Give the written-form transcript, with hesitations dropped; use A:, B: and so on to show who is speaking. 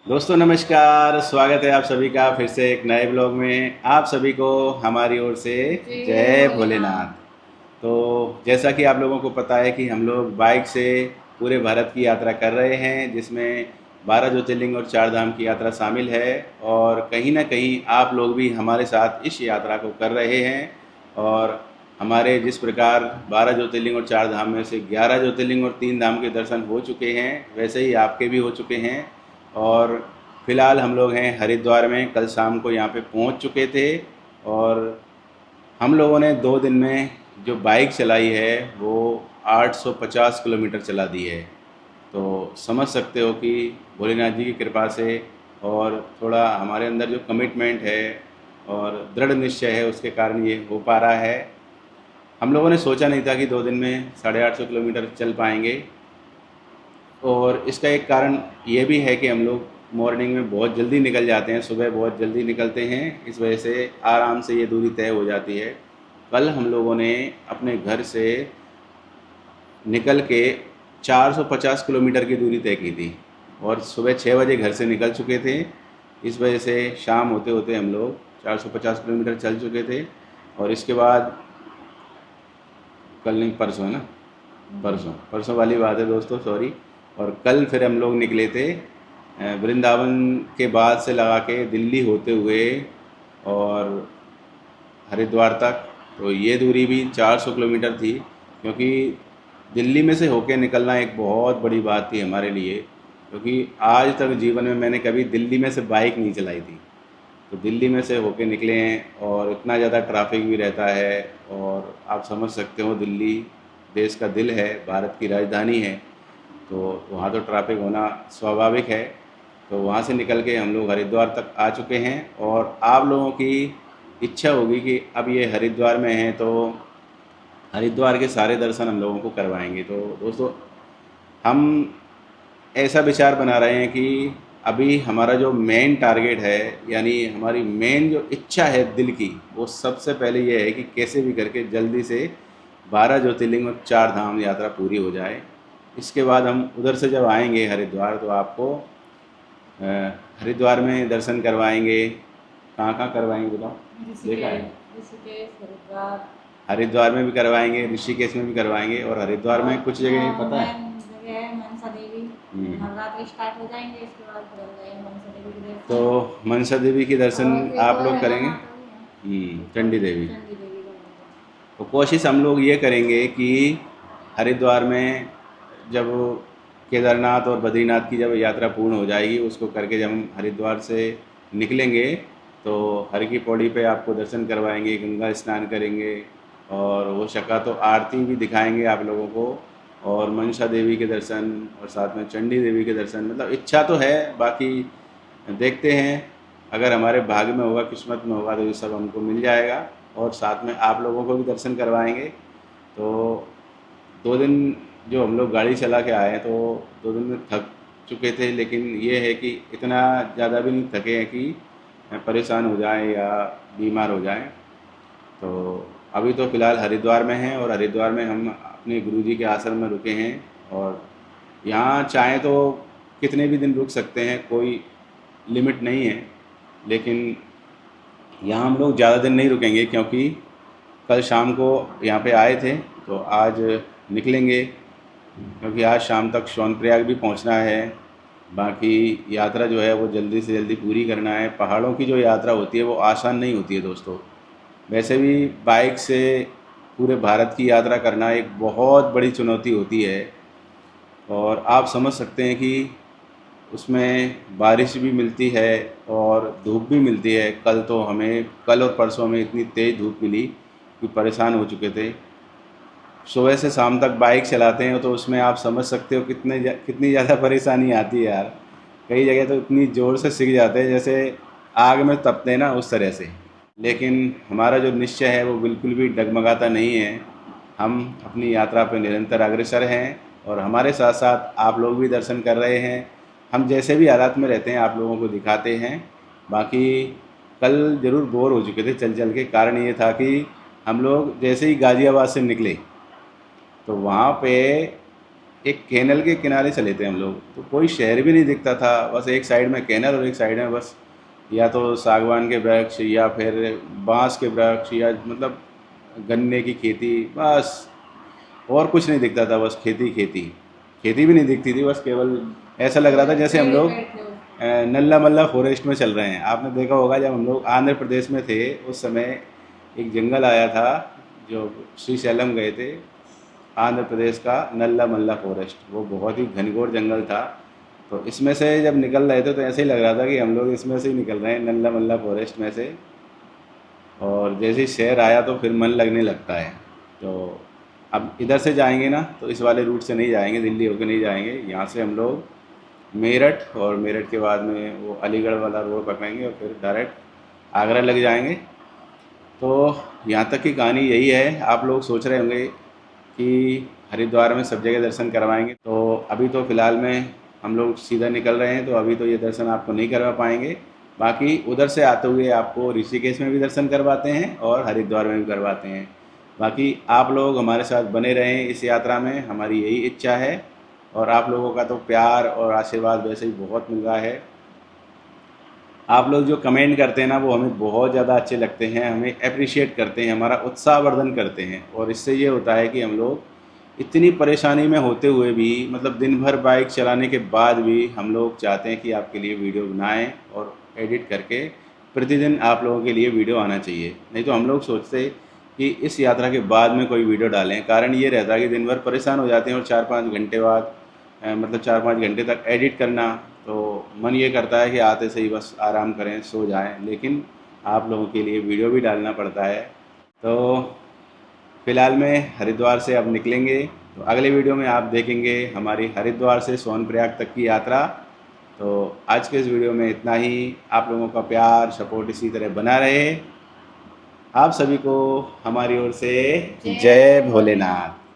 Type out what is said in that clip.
A: दोस्तों नमस्कार, स्वागत है आप सभी का फिर से एक नए ब्लॉग में। आप सभी को हमारी ओर से
B: जय
A: जय
B: भोलेनाथ।
A: भोलेनाथ। तो जैसा कि आप लोगों को पता है कि हम लोग बाइक से पूरे भारत की यात्रा कर रहे हैं, जिसमें 12 ज्योतिर्लिंग और 4 धाम की यात्रा शामिल है। और कहीं ना कहीं आप लोग भी हमारे साथ इस यात्रा को कर रहे हैं। और हमारे जिस प्रकार 12 ज्योतिर्लिंग और 4 धाम में से 11 ज्योतिर्लिंग और 3 धाम के दर्शन हो चुके हैं, वैसे ही आपके भी हो चुके हैं। और फिलहाल हम लोग हैं हरिद्वार में, कल शाम को यहाँ पे पहुँच चुके थे। और हम लोगों ने 2 दिन में जो बाइक चलाई है वो 850 किलोमीटर चला दी है। तो समझ सकते हो कि भोलेनाथ जी की कृपा से और थोड़ा हमारे अंदर जो कमिटमेंट है और दृढ़ निश्चय है, उसके कारण ये हो पा रहा है। हम लोगों ने सोचा नहीं था कि 2 दिन में 850 किलोमीटर चल पाएंगे। और इसका एक कारण ये भी है कि हम लोग मॉर्निंग में बहुत जल्दी निकल जाते हैं, सुबह बहुत जल्दी निकलते हैं, इस वजह से आराम से ये दूरी तय हो जाती है। कल हम लोगों ने अपने घर से निकल के 450 किलोमीटर की दूरी तय की थी और सुबह 6 बजे घर से निकल चुके थे। इस वजह से शाम होते होते हम लोग 450 किलोमीटर चल चुके थे। और इसके बाद कल नहीं, परसों है ना, परसों परसों वाली बात है दोस्तों, सॉरी। और कल फिर हम लोग निकले थे वृंदावन के बाद से लगा के दिल्ली होते हुए और हरिद्वार तक। तो ये दूरी भी 400 किलोमीटर थी, क्योंकि दिल्ली में से होके निकलना एक बहुत बड़ी बात थी हमारे लिए, क्योंकि आज तक जीवन में मैंने कभी दिल्ली में से बाइक नहीं चलाई थी। तो दिल्ली में से होके निकले हैं और इतना ज़्यादा ट्रैफिक भी रहता है। और आप समझ सकते हो, दिल्ली देश का दिल है, भारत की राजधानी है, तो वहाँ तो ट्रैफिक होना स्वाभाविक है। तो वहाँ से निकल के हम लोग हरिद्वार तक आ चुके हैं। और आप लोगों की इच्छा होगी कि अब ये हरिद्वार में हैं, तो हरिद्वार के सारे दर्शन हम लोगों को करवाएंगे। तो दोस्तों, हम ऐसा विचार बना रहे हैं कि अभी हमारा जो मेन टारगेट है, यानी हमारी मेन जो इच्छा है दिल की, वो सबसे पहले ये है कि कैसे भी करके जल्दी से 12 ज्योतिर्लिंग और 4 धाम यात्रा पूरी हो जाए। इसके बाद हम उधर से जब आएंगे हरिद्वार, तो आपको अ, हरिद्वार में दर्शन करवाएंगे। कहाँ कहाँ करवाएंगे बताओ, देखा
B: ऋषिकेश।
A: है?
B: ऋषिकेश, हरिद्वार।
A: हरिद्वार में भी करवाएंगे, ऋषिकेश में भी करवाएंगे, और हरिद्वार
B: और
A: में कुछ जगह पता है।
B: मेन जगह है मनसा देवी।
A: हम्म।
B: नवरात्रि स्टार्ट हो जाएंगे, इसके बाद फिर हम जाएंगे मनसा देवी के
A: तो
B: दर्शन।
A: मनसा देवी के दर्शन
B: और एक
A: आप
B: और
A: लोग
B: है ना
A: करेंगे।
B: माता भी है,
A: चंडी देवी।
B: चंडी देवी का मंदिर।
A: तो कोशिश हम लोग ये करेंगे कि हरिद्वार में जब केदारनाथ और बद्रीनाथ की जब यात्रा पूर्ण हो जाएगी, उसको करके जब हम हरिद्वार से निकलेंगे, तो हर की पौड़ी पे आपको दर्शन करवाएंगे, गंगा स्नान करेंगे, और वो शका तो आरती भी दिखाएंगे आप लोगों को, और मनसा देवी के दर्शन, और साथ में चंडी देवी के दर्शन। मतलब इच्छा तो है, बाकी देखते हैं, अगर हमारे भाग्य में होगा, किस्मत में होगा, तो ये सब हमको मिल जाएगा। और साथ में आप लोगों को भी दर्शन करवाएंगे। तो 2 दिन जो हम लोग गाड़ी चला के आए हैं, तो 2 दिन में थक चुके थे, लेकिन ये है कि इतना ज़्यादा भी नहीं थके हैं कि परेशान हो जाएं या बीमार हो जाएं। तो अभी तो फ़िलहाल हरिद्वार में हैं, और हरिद्वार में हम अपने गुरुजी के आश्रम में रुके हैं। और यहाँ चाहें तो कितने भी दिन रुक सकते हैं, कोई लिमिट नहीं है। लेकिन यहाँ हम लोग ज़्यादा दिन नहीं रुकेंगे, क्योंकि कल शाम को यहाँ पे आए थे, तो आज निकलेंगे, क्योंकि आज शाम तक सोनप्रयाग भी पहुँचना है। बाकी यात्रा जो है वो जल्दी से जल्दी पूरी करना है। पहाड़ों की जो यात्रा होती है वो आसान नहीं होती है दोस्तों। वैसे भी बाइक से पूरे भारत की यात्रा करना एक बहुत बड़ी चुनौती होती है। और आप समझ सकते हैं कि उसमें बारिश भी मिलती है और धूप भी मिलती है। कल और परसों में इतनी तेज़ धूप मिली कि परेशान हो चुके थे। सुबह से शाम तक बाइक चलाते हैं, तो उसमें आप समझ सकते हो कितनी ज़्यादा परेशानी आती है यार। कई जगह तो इतनी ज़ोर से सिक जाते हैं, जैसे आग में तपते हैं ना, उस तरह से। लेकिन हमारा जो निश्चय है वो बिल्कुल भी डगमगाता नहीं है। हम अपनी यात्रा पर निरंतर अग्रसर हैं, और हमारे साथ साथ आप लोग भी दर्शन कर रहे हैं। हम जैसे भी हालात में रहते हैं आप लोगों को दिखाते हैं। बाकी कल ज़रूर बोर हो चुके थे चल चल के। कारण ये था कि हम लोग जैसे ही गाज़ियाबाद से निकले, तो वहाँ पे एक कैनल के किनारे चले थे हम लोग, तो कोई शहर भी नहीं दिखता था, बस एक साइड में कैनल और एक साइड में बस या तो सागवान के वृक्ष या फिर बांस के वृक्ष या मतलब गन्ने की खेती, बस और कुछ नहीं दिखता था, बस खेती खेती। खेती भी नहीं दिखती थी, बस केवल ऐसा लग रहा था जैसे हम
B: पेड़
A: लोग
B: पेड़ थे उसमें।
A: नल्ला मल्ला फॉरेस्ट में चल रहे हैं। आपने देखा होगा जब हम लोग आंध्र प्रदेश में थे उस समय एक जंगल आया था, जो श्रीशैलम गए थे, आंध्र प्रदेश का नल्ला मल्ला फॉरेस्ट, वो बहुत ही घनघोर जंगल था। तो इसमें से जब निकल रहे थे तो ऐसे ही लग रहा था कि हम लोग इसमें से ही निकल रहे हैं, नल्ला मल्ला फॉरेस्ट में से। और जैसे ही शहर आया तो फिर मन लगने लगता है। तो अब इधर से जाएंगे ना तो इस वाले रूट से नहीं जाएंगे, दिल्ली होकर नहीं जाएंगे, यहाँ से हम लोग मेरठ, और मेरठ के बाद में वो अलीगढ़ वाला रोड पकड़ेंगे और फिर डायरेक्ट आगरा लग जाएंगे। तो यहाँ तक की कहानी यही है। आप लोग सोच रहे होंगे कि हरिद्वार में सब जगह दर्शन करवाएंगे, तो अभी तो फ़िलहाल में हम लोग सीधा निकल रहे हैं, तो अभी तो ये दर्शन आपको नहीं करवा पाएंगे। बाकी उधर से आते हुए आपको ऋषिकेश में भी दर्शन करवाते हैं और हरिद्वार में भी करवाते हैं। बाकी आप लोग हमारे साथ बने रहें इस यात्रा में, हमारी यही इच्छा है। और आप लोगों का तो प्यार और आशीर्वाद वैसे ही बहुत मिल रहा है। आप लोग जो कमेंट करते हैं ना वो हमें बहुत ज़्यादा अच्छे लगते हैं, हमें अप्रिशिएट करते हैं, हमारा उत्साहवर्धन करते हैं। और इससे ये होता है कि हम लोग इतनी परेशानी में होते हुए भी, मतलब दिन भर बाइक चलाने के बाद भी, हम लोग चाहते हैं कि आपके लिए वीडियो बनाएं और एडिट करके प्रतिदिन आप लोगों के लिए वीडियो आना चाहिए। नहीं तो हम लोग सोचते कि इस यात्रा के बाद में कोई वीडियो डालें, कारण ये रहता है कि दिन भर परेशान हो जाते हैं और 4-5 घंटे बाद मतलब 4-5 घंटे तक एडिट करना, तो मन ये करता है कि आते से ही बस आराम करें, सो जाएं। लेकिन आप लोगों के लिए वीडियो भी डालना पड़ता है। तो फ़िलहाल में हरिद्वार से अब निकलेंगे, तो अगले वीडियो में आप देखेंगे हमारी हरिद्वार से सोनप्रयाग तक की यात्रा। तो आज के इस वीडियो में इतना ही। आप लोगों का प्यार सपोर्ट इसी तरह बना रहे। आप सभी को हमारी ओर से
B: जय
A: जय
B: भोलेनाथ।
A: भोलेनाथ।